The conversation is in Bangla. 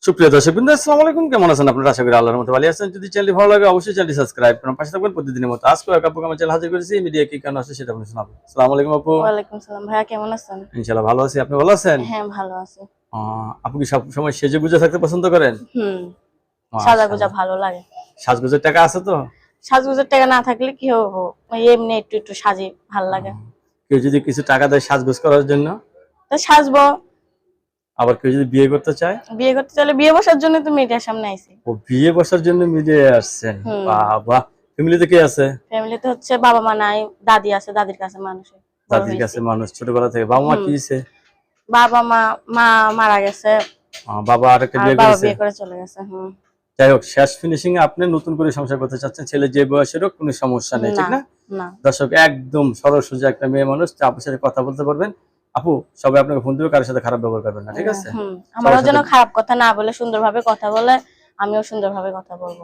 সুপ্রিয় দর্শকবৃন্দ, আসসালামু আলাইকুম। কেমন আছেন আপনারা? আশা করি আল্লাহর মতো ভালো আছেন। যদি চ্যানেলটি ভালো লাগে অবশ্যই চ্যানেলটি সাবস্ক্রাইব করুন, পাশে থাকবেন প্রতিদিনের মতো। আজকে এক আপুকে আমার চ্যানেল হাজির করেছি, মিডিয়া কি কারণ আছে সেটা আপনি শোনাবো। আসসালামু আলাইকুম আপু। ওয়ালাইকুম সালাম। ভাইয়া কেমন আছেন? ইনশাআল্লাহ ভালো আছি, আপনি ভালো আছেন? হ্যাঁ, ভালো আছি। আপনি কি সব সময় সেজে গুজে থাকতে পছন্দ করেন? সাজাগোজা মাশাআল্লাহ। ভালো লাগে। সাজগোজের টাকা আছে তো? সাজগোজের টাকা না থাকলে কি হবো? এমনি একটু একটু সাজি, ভাল লাগে। কেউ যদি কিছু টাকা দেয় সাজগোজ করার জন্য, তো সাজবো। আবার কেউ যদি বিয়ে করতে চায়, বিয়ে করতে চাইলে বিয়ে বসার জন্য তো মিডিয়ার সামনে আইছি। ও বিয়ে বসার জন্য মিলিয়ে আসছেন। বাবা, ফ্যামিলিতে কে আছে? ফ্যামিলিতে হচ্ছে বাবা মা নাই, দাদি আছে, দাদির কাছে মানুষ। দাদির কাছে মানুষ ছোটবেলা থেকে। বাবা মা কি হয়েছে? বাবা মা মা মারা গেছে। বাবা আরেকটা আর বিয়ে বাবা করেছে। বিয়ে করে চলে গেছে। যাই হোক, শেষ ফিনিশিং এ আপনি নতুন করে সংসার করতে চাচ্ছেন, ছেলে যে বয়সের হোক কোনো সমস্যা নেই, ঠিক না? না। দর্শক, একদম সরল সোজা একটা মেয়ে মানুষ, আপনার সাথে কথা বলতে পারবেন। আপু, সবাই আপনাকে ফোন দিবে, কারোর সাথে খারাপ ব্যবহার করবেন না, ঠিক আছে? আমারও যেন খারাপ কথা না বলে সুন্দরভাবে কথা বলে, আমিও সুন্দরভাবে কথা বলবো।